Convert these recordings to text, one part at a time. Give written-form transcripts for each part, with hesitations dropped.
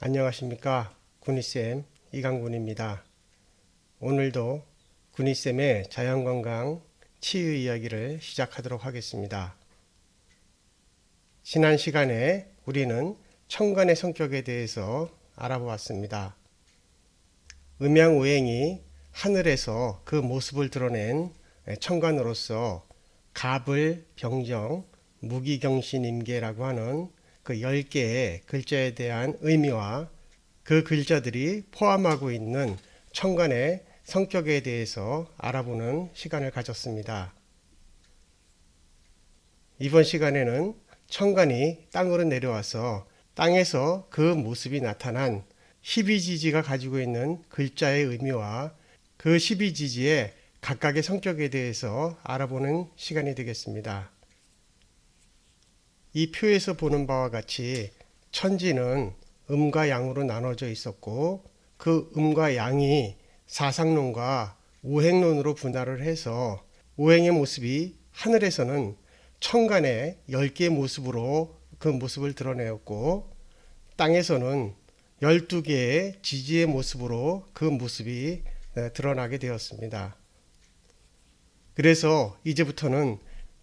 안녕하십니까. 군이쌤 이강군입니다. 오늘도 군이쌤의 자연건강 치유 이야기를 시작하도록 하겠습니다. 지난 시간에 우리는 천간의 성격에 대해서 알아보았습니다. 음양오행이 하늘에서 그 모습을 드러낸 천간으로서 갑을, 병정, 무기경신임계라고 하는 그 10개의 글자에 대한 의미와 그 글자들이 포함하고 있는 천간의 성격에 대해서 알아보는 시간을 가졌습니다. 이번 시간에는 천간이 땅으로 내려와서 땅에서 그 모습이 나타난 12지지가 가지고 있는 글자의 의미와 그 12지지의 각각의 성격에 대해서 알아보는 시간이 되겠습니다. 이 표에서 보는 바와 같이 천지는 음과 양으로 나눠져 있었고 그 음과 양이 사상론과 오행론으로 분할을 해서 오행의 모습이 하늘에서는 천간의 10개의 모습으로 그 모습을 드러내었고 땅에서는 12개의 지지의 모습으로 그 모습이 드러나게 되었습니다. 그래서 이제부터는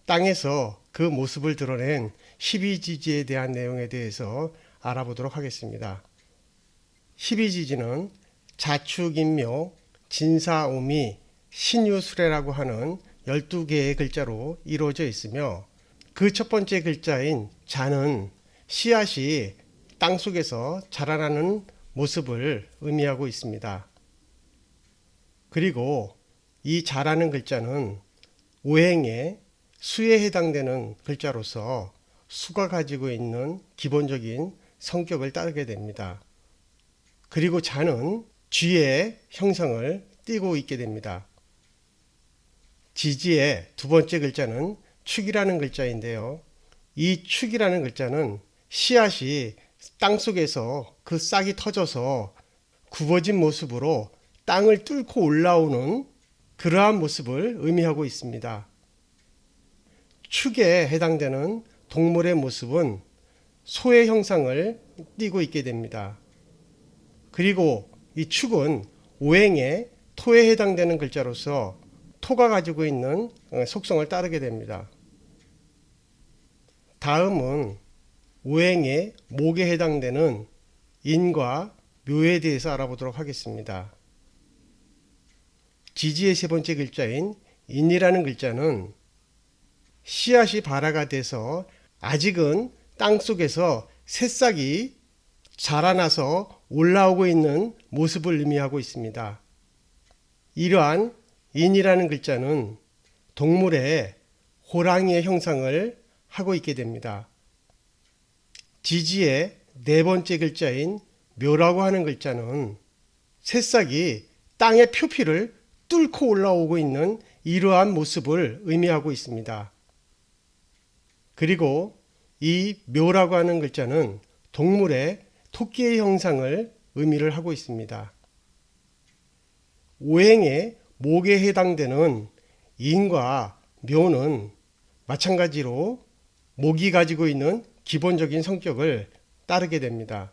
땅에서 그 모습을 드러낸 12지지에 대한 내용에 대해서 알아보도록 하겠습니다. 12지지는 자축인묘, 진사오미, 신유술해라고 하는 12개의 글자로 이루어져 있으며 그 첫 번째 글자인 자는 씨앗이 땅속에서 자라나는 모습을 의미하고 있습니다. 그리고 이 자라는 글자는 오행의 수에 해당되는 글자로서 수가 가지고 있는 기본적인 성격을 따르게 됩니다. 그리고 자는 쥐의 형상을 띠고 있게 됩니다. 지지의 두 번째 글자는 축이라는 글자인데요. 이 축이라는 글자는 씨앗이 땅속에서 그 싹이 터져서 굽어진 모습으로 땅을 뚫고 올라오는 그러한 모습을 의미하고 있습니다. 축에 해당되는 동물의 모습은 소의 형상을 띠고 있게 됩니다. 그리고 이 축은 오행의 토에 해당되는 글자로서 토가 가지고 있는 속성을 따르게 됩니다. 다음은 오행의 목에 해당되는 인과 묘에 대해서 알아보도록 하겠습니다. 지지의 세 번째 글자인 인이라는 글자는 씨앗이 발화가 돼서 아직은 땅속에서 새싹이 자라나서 올라오고 있는 모습을 의미하고 있습니다. 이러한 인이라는 글자는 동물의 호랑이의 형상을 하고 있게 됩니다. 지지의 네 번째 글자인 묘라고 하는 글자는 새싹이 땅의 표피를 뚫고 올라오고 있는 이러한 모습을 의미하고 있습니다. 그리고 이 묘라고 하는 글자는 동물의 토끼의 형상을 의미를 하고 있습니다. 오행의 목에 해당되는 인과 묘는 마찬가지로 목이 가지고 있는 기본적인 성격을 따르게 됩니다.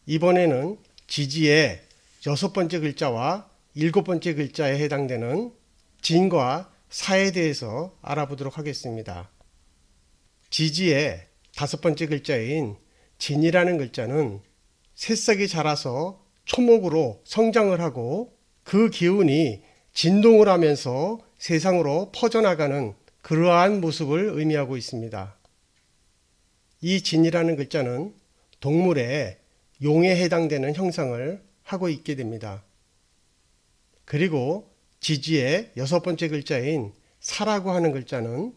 이번에는 지지의 여섯 번째 글자와 일곱 번째 글자에 해당되는 진과 사에 대해서 알아보도록 하겠습니다. 지지의 다섯 번째 글자인 진이라는 글자는 새싹이 자라서 초목으로 성장을 하고 그 기운이 진동을 하면서 세상으로 퍼져나가는 그러한 모습을 의미하고 있습니다. 이 진이라는 글자는 동물의 용에 해당되는 형상을 하고 있게 됩니다. 그리고 지지의 여섯 번째 글자인 사라고 하는 글자는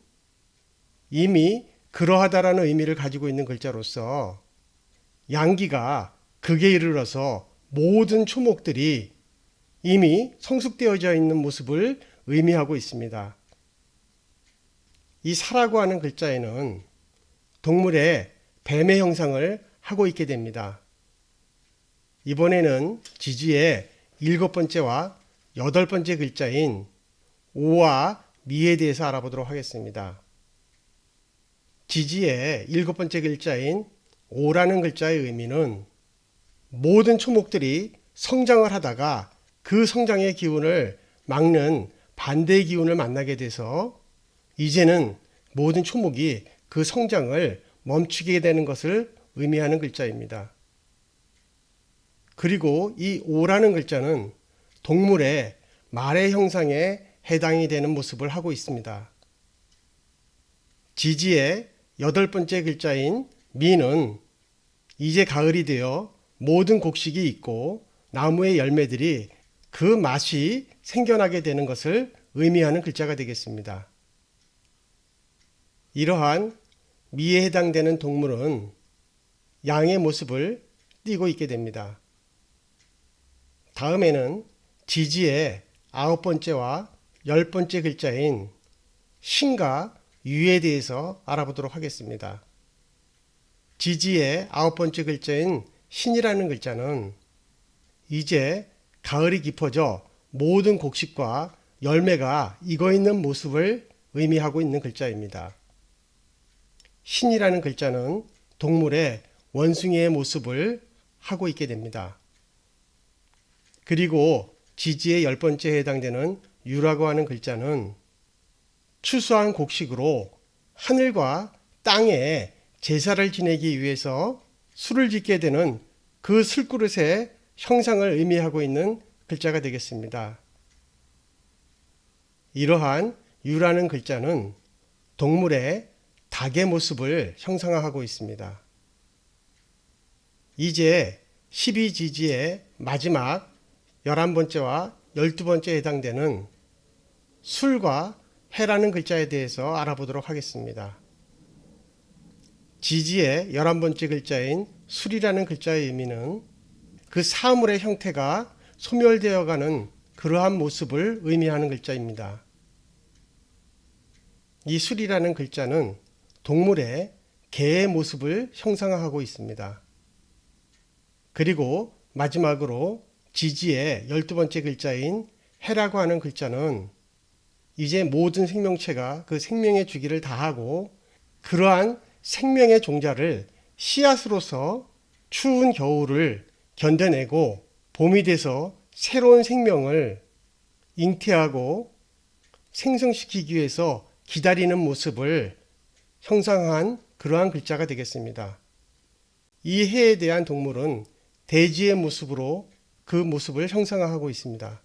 이미 그러하다라는 의미를 가지고 있는 글자로서 양기가 극에 이르러서 모든 초목들이 이미 성숙되어져 있는 모습을 의미하고 있습니다. 이 사라고 하는 글자에는 동물의 뱀의 형상을 하고 있게 됩니다. 이번에는 지지의 일곱 번째와 여덟 번째 글자인 오와 미에 대해서 알아보도록 하겠습니다. 지지의 일곱 번째 글자인 오라는 글자의 의미는 모든 초목들이 성장을 하다가 그 성장의 기운을 막는 반대의 기운을 만나게 돼서 이제는 모든 초목이 그 성장을 멈추게 되는 것을 의미하는 글자입니다. 그리고 이 오라는 글자는 동물의 말의 형상에 해당이 되는 모습을 하고 있습니다. 지지의 8번째 글자인 미는 이제 가을이 되어 모든 곡식이 있고 나무의 열매들이 그 맛이 생겨나게 되는 것을 의미하는 글자가 되겠습니다. 이러한 미에 해당되는 동물은 양의 모습을 띠고 있게 됩니다. 다음에는 지지의 9번째와 10번째 글자인 신과 유에 대해서 알아보도록 하겠습니다. 지지의 9번째 글자인 신이라는 글자는 이제 가을이 깊어져 모든 곡식과 열매가 익어 있는 모습을 의미하고 있는 글자입니다. 신이라는 글자는 동물의 원숭이의 모습을 하고 있게 됩니다. 그리고 지지의 10번째에 해당되는 유라고 하는 글자는 추수한 곡식으로 하늘과 땅에 제사를 지내기 위해서 술을 짓게 되는 그 술그릇의 형상을 의미하고 있는 글자가 되겠습니다. 이러한 유라는 글자는 동물의 닭의 모습을 형상화하고 있습니다. 이제 12지지의 마지막 11번째와 12번째에 해당되는 술과 해라는 글자에 대해서 알아보도록 하겠습니다. 지지의 11번째 글자인 술이라는 글자의 의미는 그 사물의 형태가 소멸되어 가는 그러한 모습을 의미하는 글자입니다. 이 술이라는 글자는 동물의 개의 모습을 형상화하고 있습니다. 그리고 마지막으로 지지의 12번째 글자인 해라고 하는 글자는 이제 모든 생명체가 그 생명의 주기를 다하고 그러한 생명의 종자를 씨앗으로서 추운 겨울을 견뎌내고 봄이 돼서 새로운 생명을 잉태하고 생성시키기 위해서 기다리는 모습을 형상한 그러한 글자가 되겠습니다. 이 해에 대한 동물은 돼지의 모습으로 그 모습을 형상화하고 있습니다.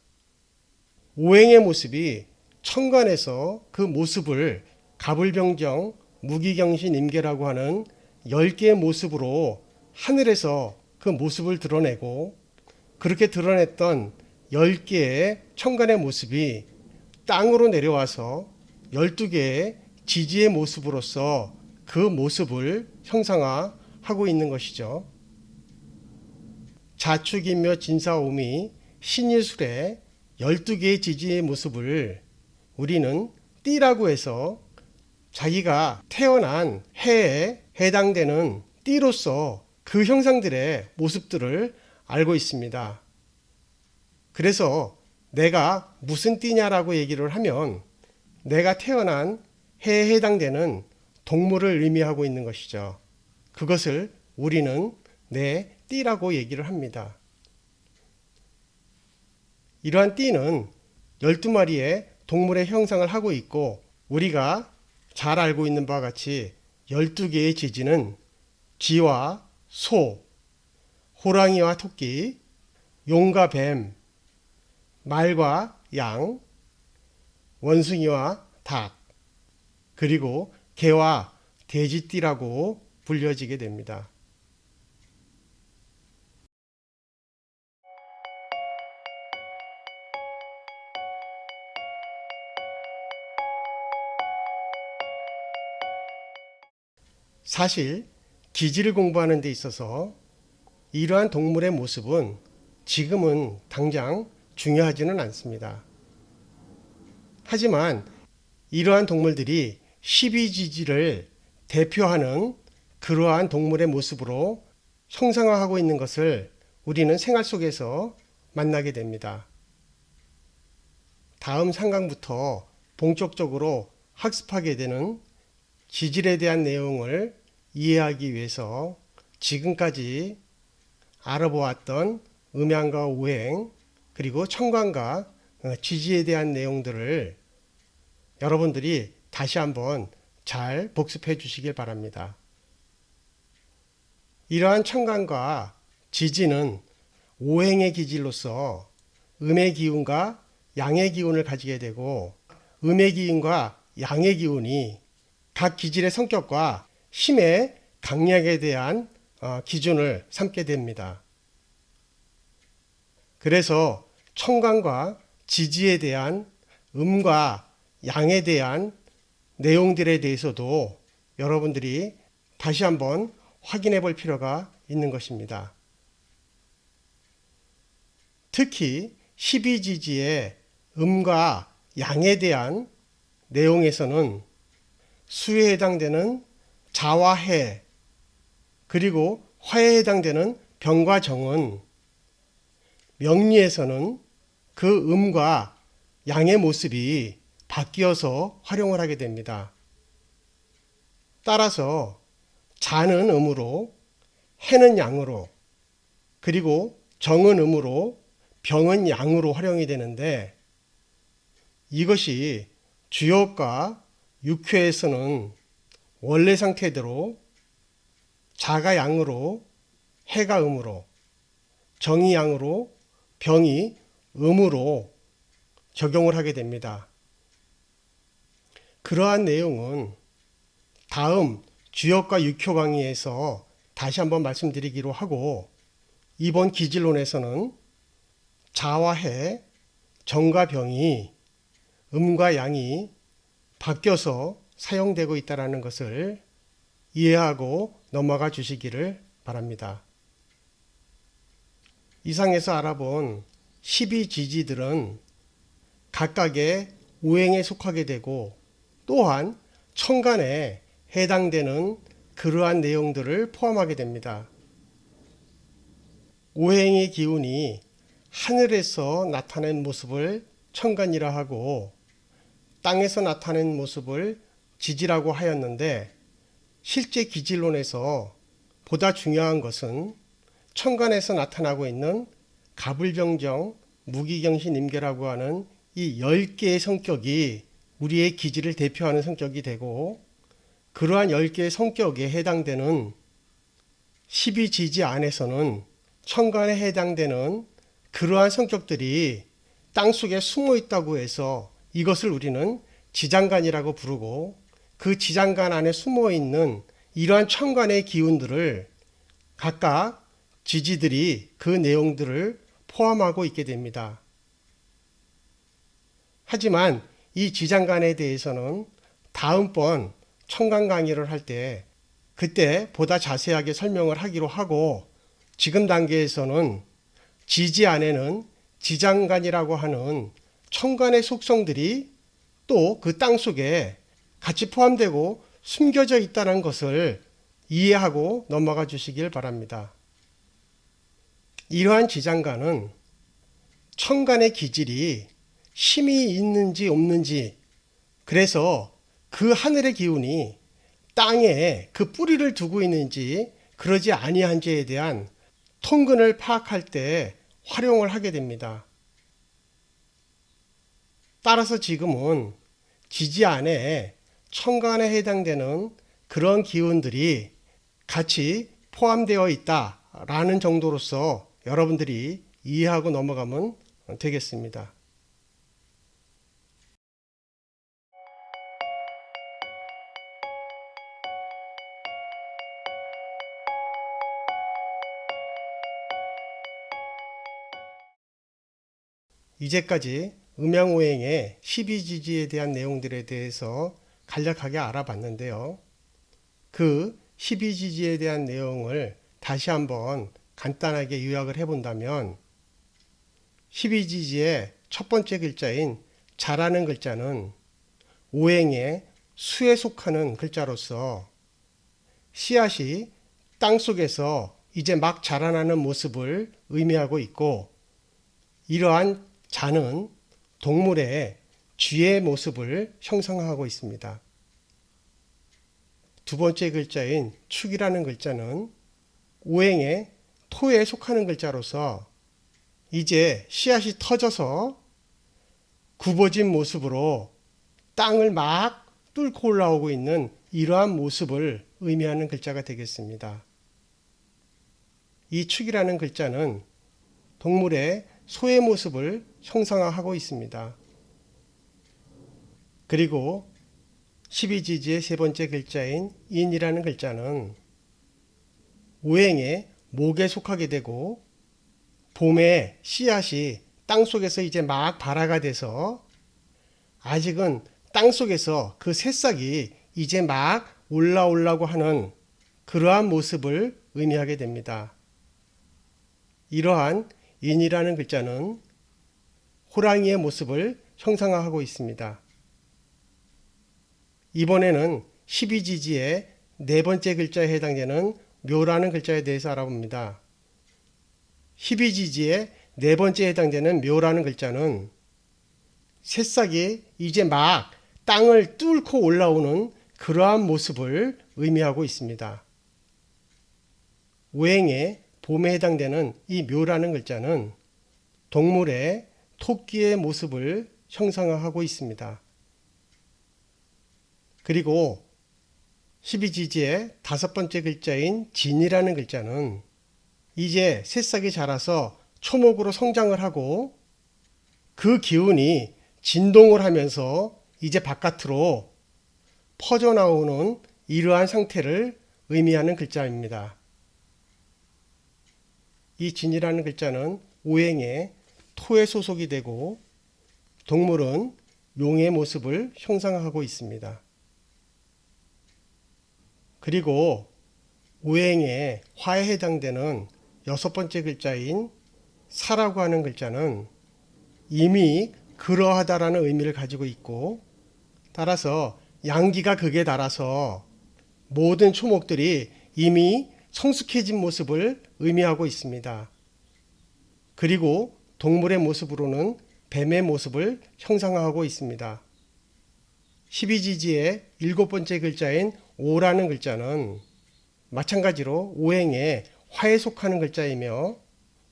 오행의 모습이 천간에서 그 모습을 가불병정, 무기경신, 임계라고 하는 10개의 모습으로 하늘에서 그 모습을 드러내고 그렇게 드러냈던 10개의 천간의 모습이 땅으로 내려와서 12개의 지지의 모습으로서 그 모습을 형상화하고 있는 것이죠. 자축인묘 진사오미 신일술의 12개의 지지의 모습을 우리는 띠라고 해서 자기가 태어난 해에 해당되는 띠로서 그 형상들의 모습들을 알고 있습니다. 그래서 내가 무슨 띠냐라고 얘기를 하면 내가 태어난 해에 해당되는 동물을 의미하고 있는 것이죠. 그것을 우리는 내 띠라고 얘기를 합니다. 이러한 띠는 12마리의 동물의 형상을 하고 있고 우리가 잘 알고 있는 바와 같이 12개의 지지는 쥐와 소, 호랑이와 토끼, 용과 뱀, 말과 양, 원숭이와 닭, 그리고 개와 돼지띠라고 불려지게 됩니다. 사실 기지를 공부하는 데 있어서 이러한 동물의 모습은 지금은 당장 중요하지는 않습니다. 하지만 이러한 동물들이 12지지를 대표하는 그러한 동물의 모습으로 형상화하고 있는 것을 우리는 생활 속에서 만나게 됩니다. 다음 상강부터 본격적으로 학습하게 되는 지질에 대한 내용을 이해하기 위해서 지금까지 알아보았던 음양과 오행 그리고 청관과 지지에 대한 내용들을 여러분들이 다시 한번 잘 복습해 주시길 바랍니다. 이러한 청관과 지지는 오행의 기질로서 음의 기운과 양의 기운을 가지게 되고 음의 기운과 양의 기운이 각 기질의 성격과 힘의 강약에 대한 기준을 삼게 됩니다. 그래서 청관과 지지에 대한 음과 양에 대한 내용들에 대해서도 여러분들이 다시 한번 확인해 볼 필요가 있는 것입니다. 특히 12지지의 음과 양에 대한 내용에서는 수에 해당되는 자와 해 그리고 화에 해당되는 병과 정은 명리에서는 그 음과 양의 모습이 바뀌어서 활용을 하게 됩니다. 따라서 자는 음으로 해는 양으로 그리고 정은 음으로 병은 양으로 활용이 되는데 이것이 주역과 육회에서는 원래 상태대로 자가 양으로 해가 음으로 정이 양으로 병이 음으로 적용을 하게 됩니다. 그러한 내용은 다음 주역과 육효 강의에서 다시 한번 말씀드리기로 하고 이번 기질론에서는 자와 해, 정과 병이 음과 양이 바뀌어서 사용되고 있다는 것을 이해하고 넘어가 주시기를 바랍니다. 이상에서 알아본 12지지들은 각각의 오행에 속하게 되고 또한 청간에 해당되는 그러한 내용들을 포함하게 됩니다. 오행의 기운이 하늘에서 나타낸 모습을 청간이라 하고 땅에서 나타낸 모습을 지지라고 하였는데 실제 기질론에서 보다 중요한 것은 청간에서 나타나고 있는 가불병정, 무기경신, 임계라고 하는 이 10개의 성격이 우리의 기질을 대표하는 성격이 되고 그러한 10개의 성격에 해당되는 12지지 안에서는 청간에 해당되는 그러한 성격들이 땅속에 숨어 있다고 해서 이것을 우리는 지장간이라고 부르고 그 지장간 안에 숨어 있는 이러한 청간의 기운들을 각각 지지들이 그 내용들을 포함하고 있게 됩니다. 하지만 이 지장간에 대해서는 다음번 청간 강의를 할 때 그때 보다 자세하게 설명을 하기로 하고 지금 단계에서는 지지 안에는 지장간이라고 하는 청간의 속성들이 또 그 땅 속에 같이 포함되고 숨겨져 있다는 것을 이해하고 넘어가 주시길 바랍니다. 이러한 지장간은 청간의 기질이 힘이 있는지 없는지 그래서 그 하늘의 기운이 땅에 그 뿌리를 두고 있는지 그러지 아니한지에 대한 통근을 파악할 때 활용을 하게 됩니다. 따라서 지금은 지지 안에 청간에 해당되는 그런 기운들이 같이 포함되어 있다라는 정도로서 여러분들이 이해하고 넘어가면 되겠습니다. 이제까지 음양오행의 12지지에 대한 내용들에 대해서 간략하게 알아봤는데요. 그 12지지에 대한 내용을 다시 한번 간단하게 요약을 해본다면 12지지의 첫 번째 글자인 자라는 글자는 오행의 수에 속하는 글자로서 씨앗이 땅속에서 이제 막 자라나는 모습을 의미하고 있고 이러한 자는 동물의 쥐의 모습을 형성하고 있습니다. 두 번째 글자인 축이라는 글자는 오행의 토에 속하는 글자로서 이제 씨앗이 터져서 굽어진 모습으로 땅을 막 뚫고 올라오고 있는 이러한 모습을 의미하는 글자가 되겠습니다. 이 축이라는 글자는 동물의 소의 모습을 형상화하고 있습니다. 그리고 12지지의 세 번째 글자인 인이라는 글자는 오행의 목에 속하게 되고 봄에 씨앗이 땅속에서 이제 막 발화가 돼서 아직은 땅속에서 그 새싹이 이제 막 올라오려고 하는 그러한 모습을 의미하게 됩니다. 이러한 인이라는 글자는 호랑이의 모습을 형상화하고 있습니다. 이번에는 12지지의 네 번째 글자에 해당되는 묘라는 글자에 대해서 알아봅니다. 12지지의 네 번째에 해당되는 묘라는 글자는 새싹이 이제 막 땅을 뚫고 올라오는 그러한 모습을 의미하고 있습니다. 오행의 봄에 해당되는 이 묘라는 글자는 동물의 토끼의 모습을 형상화하고 있습니다. 그리고 12지지의 다섯 번째 글자인 진이라는 글자는 이제 새싹이 자라서 초목으로 성장을 하고 그 기운이 진동을 하면서 이제 바깥으로 퍼져나오는 이러한 상태를 의미하는 글자입니다. 이 진이라는 글자는 오행의 토에 소속이 되고 동물은 용의 모습을 형상화하고 있습니다. 그리고 오행의 화에 해당되는 여섯 번째 글자인 사라고 하는 글자는 이미 그러하다라는 의미를 가지고 있고 따라서 양기가 극에 달아서 모든 초목들이 이미 성숙해진 모습을 의미하고 있습니다. 그리고 동물의 모습으로는 뱀의 모습을 형상화하고 있습니다. 12지지의 일곱 번째 글자인 오라는 글자는 마찬가지로 오행의 화에 속하는 글자이며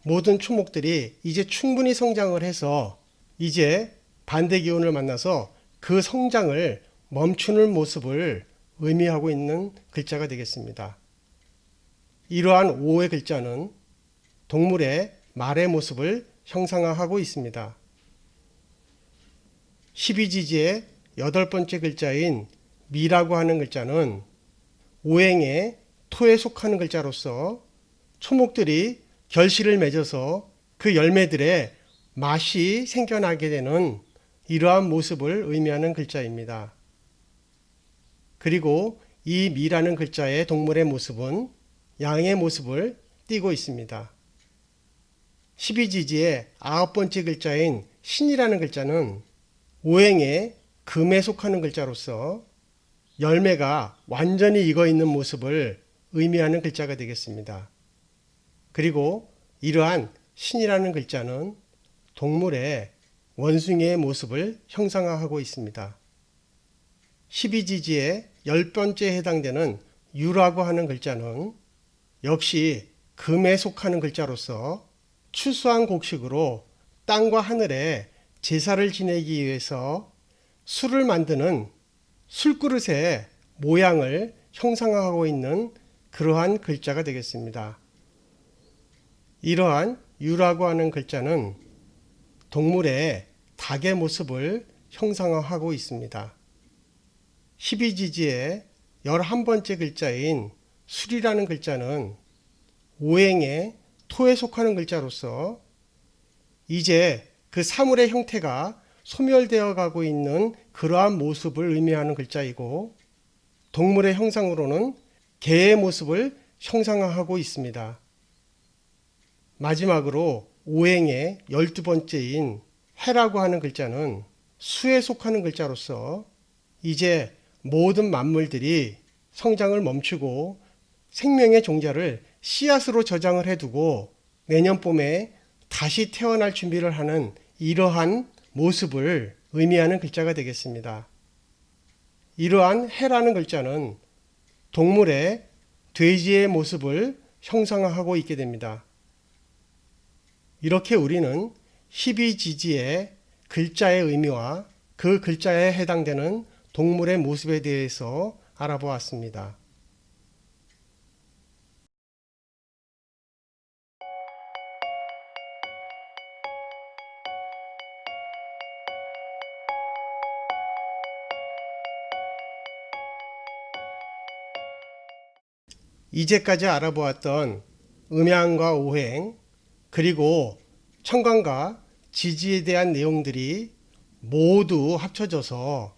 모든 초목들이 이제 충분히 성장을 해서 이제 반대 기운을 만나서 그 성장을 멈추는 모습을 의미하고 있는 글자가 되겠습니다. 이러한 오의 글자는 동물의 말의 모습을 형상화하고 있습니다. 12지지의 여덟 번째 글자인 미라고 하는 글자는 오행의 토에 속하는 글자로서 초목들이 결실을 맺어서 그 열매들의 맛이 생겨나게 되는 이러한 모습을 의미하는 글자입니다. 그리고 이 미라는 글자의 동물의 모습은 양의 모습을 띠고 있습니다. 12지지의 아홉 번째 글자인 신이라는 글자는 오행의 금에 속하는 글자로서 열매가 완전히 익어 있는 모습을 의미하는 글자가 되겠습니다. 그리고 이러한 신이라는 글자는 동물의 원숭이의 모습을 형상화하고 있습니다. 12지지의 열 번째에 해당되는 유라고 하는 글자는 역시 금에 속하는 글자로서 추수한 곡식으로 땅과 하늘에 제사를 지내기 위해서 술을 만드는 술그릇의 모양을 형상화하고 있는 그러한 글자가 되겠습니다. 이러한 유라고 하는 글자는 동물의 닭의 모습을 형상화하고 있습니다. 12지지의 11번째 글자인 술이라는 글자는 오행의 토에 속하는 글자로서 이제 그 사물의 형태가 소멸되어 가고 있는 그러한 모습을 의미하는 글자이고 동물의 형상으로는 개의 모습을 형상화하고 있습니다. 마지막으로 오행의 12번째인 해라고 하는 글자는 수에 속하는 글자로서 이제 모든 만물들이 성장을 멈추고 생명의 종자를 씨앗으로 저장을 해두고 내년 봄에 다시 태어날 준비를 하는 이러한 모습을 의미하는 글자가 되겠습니다. 이러한 해라는 글자는 동물의 돼지의 모습을 형상화하고 있게 됩니다. 이렇게 우리는 희비지지의 글자의 의미와 그 글자에 해당되는 동물의 모습에 대해서 알아보았습니다. 이제까지 알아보았던 음양과 오행, 그리고 청간과 지지에 대한 내용들이 모두 합쳐져서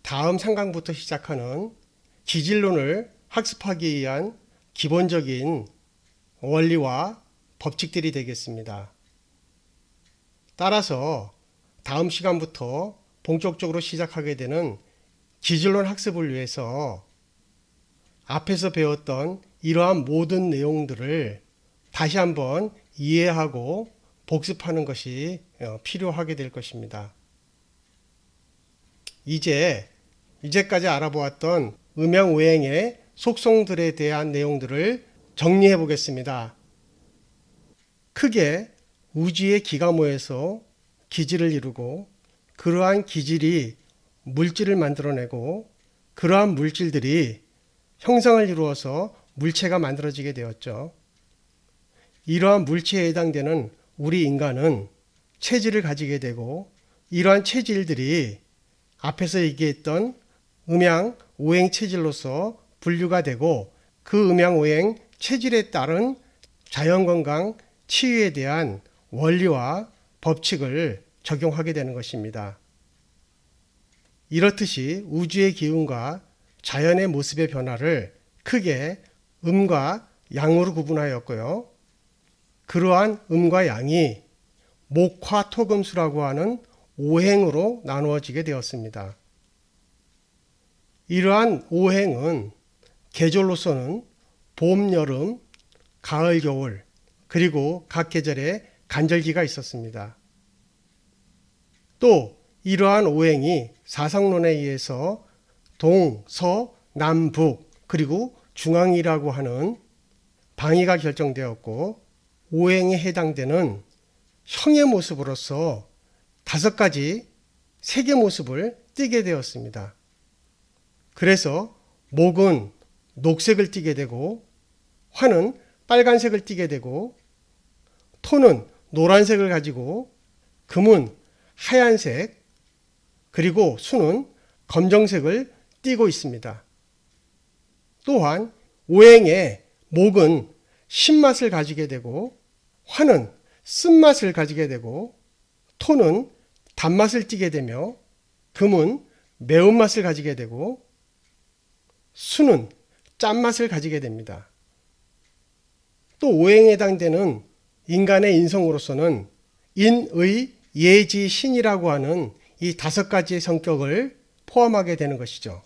다음 상강부터 시작하는 기질론을 학습하기 위한 기본적인 원리와 법칙들이 되겠습니다. 따라서 다음 시간부터 본격적으로 시작하게 되는 기질론 학습을 위해서 앞에서 배웠던 이러한 모든 내용들을 다시 한번 이해하고 복습하는 것이 필요하게 될 것입니다. 이제까지 알아보았던 음양오행의 속성들에 대한 내용들을 정리해 보겠습니다. 크게 우주의 기가 모여서 기질을 이루고 그러한 기질이 물질을 만들어내고 그러한 물질들이 형상을 이루어서 물체가 만들어지게 되었죠. 이러한 물체에 해당되는 우리 인간은 체질을 가지게 되고 이러한 체질들이 앞에서 얘기했던 음양, 오행 체질로서 분류가 되고 그 음양, 오행 체질에 따른 자연건강, 치유에 대한 원리와 법칙을 적용하게 되는 것입니다. 이렇듯이 우주의 기운과 자연의 모습의 변화를 크게 음과 양으로 구분하였고요. 그러한 음과 양이 목화 토금수라고 하는 오행으로 나누어지게 되었습니다. 이러한 오행은 계절로서는 봄, 여름, 가을, 겨울 그리고 각 계절에 간절기가 있었습니다. 또 이러한 오행이 사상론에 의해서 동, 서, 남, 북 그리고 중앙이라고 하는 방위가 결정되었고 오행에 해당되는 형의 모습으로서 5가지 색의 모습을 띠게 되었습니다. 그래서 목은 녹색을 띠게 되고 화는 빨간색을 띠게 되고 토는 노란색을 가지고 금은 하얀색 그리고 수는 검정색을 띠고 있습니다. 또한 오행의 목은 신맛을 가지게 되고 화는 쓴맛을 가지게 되고 토는 단맛을 띠게 되며 금은 매운맛을 가지게 되고 수는 짠맛을 가지게 됩니다. 또 오행에 해당되는 인간의 인성으로서는 인의, 예지, 신이라고 하는 이 5가지의 성격을 포함하게 되는 것이죠.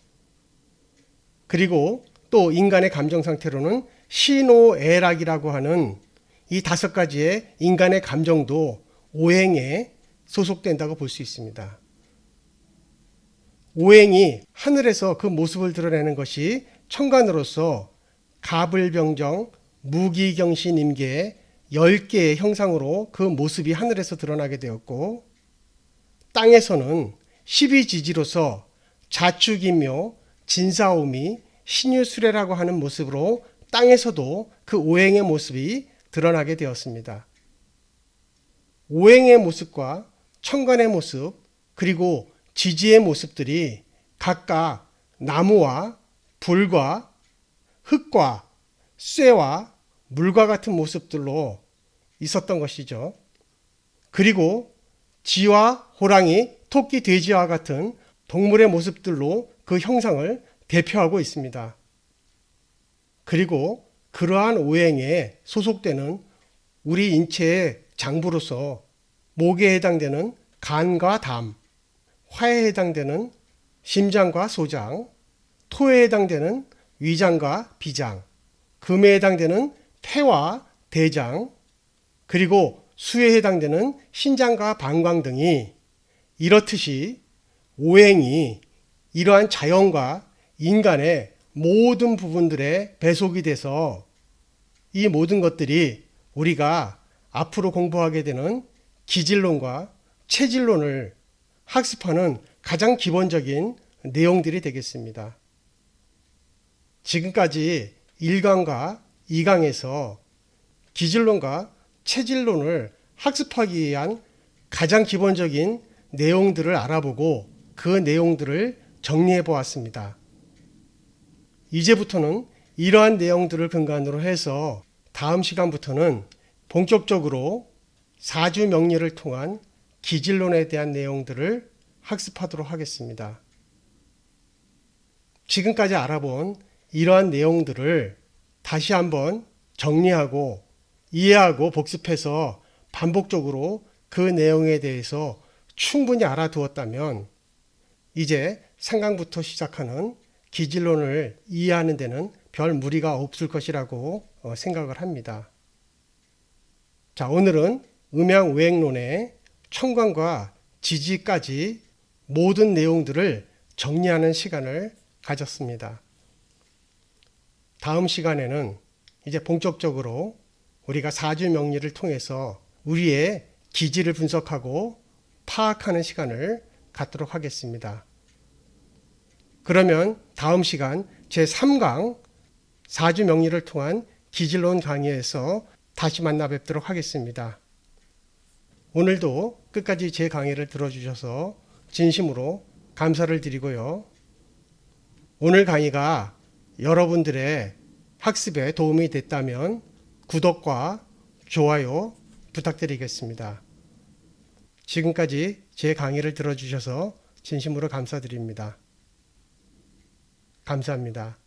그리고 또 인간의 감정 상태로는 신오애락이라고 하는 이 5가지의 인간의 감정도 오행에 소속된다고 볼 수 있습니다. 오행이 하늘에서 그 모습을 드러내는 것이 천간으로서 가불병정, 무기경신, 임계의 10개의 형상으로 그 모습이 하늘에서 드러나게 되었고 땅에서는 12지지로서 자축인묘, 진사오미, 신유수레라고 하는 모습으로 땅에서도 그 오행의 모습이 드러나게 되었습니다. 오행의 모습과 천간의 모습 그리고 지지의 모습들이 각각 나무와 불과 흙과 쇠와 물과 같은 모습들로 있었던 것이죠. 그리고 쥐와 호랑이, 토끼, 돼지와 같은 동물의 모습들로 그 형상을 대표하고 있습니다. 그리고 그러한 오행에 소속되는 우리 인체의 장부로서 목에 해당되는 간과 담, 화에 해당되는 심장과 소장, 토에 해당되는 위장과 비장, 금에 해당되는 폐와 대장, 그리고 수에 해당되는 신장과 방광 등이 이렇듯이 오행이 이러한 자연과 인간의 모든 부분들에 배속이 돼서 이 모든 것들이 우리가 앞으로 공부하게 되는 기질론과 체질론을 학습하는 가장 기본적인 내용들이 되겠습니다. 지금까지 1강과 2강에서 기질론과 체질론을 학습하기 위한 가장 기본적인 내용들을 알아보고 그 내용들을 정리해 보았습니다. 이제부터는 이러한 내용들을 근간으로 해서 다음 시간부터는 본격적으로 사주 명리를 통한 기질론에 대한 내용들을 학습하도록 하겠습니다. 지금까지 알아본 이러한 내용들을 다시 한번 정리하고 이해하고 복습해서 반복적으로 그 내용에 대해서 충분히 알아두었다면 이제 상강부터 시작하는 기질론을 이해하는 데는 별 무리가 없을 것이라고 생각을 합니다. 자, 오늘은 음양오행론의 천간과 지지까지 모든 내용들을 정리하는 시간을 가졌습니다. 다음 시간에는 이제 본격적으로 우리가 사주 명리를 통해서 우리의 기질을 분석하고 파악하는 시간을 갖도록 하겠습니다. 그러면 다음 시간 제3강 사주 명리를 통한 기질론 강의에서 다시 만나 뵙도록 하겠습니다. 오늘도 끝까지 제 강의를 들어주셔서 진심으로 감사를 드리고요. 오늘 강의가 여러분들의 학습에 도움이 됐다면 구독과 좋아요 부탁드리겠습니다. 지금까지 제 강의를 들어주셔서 진심으로 감사드립니다. 감사합니다.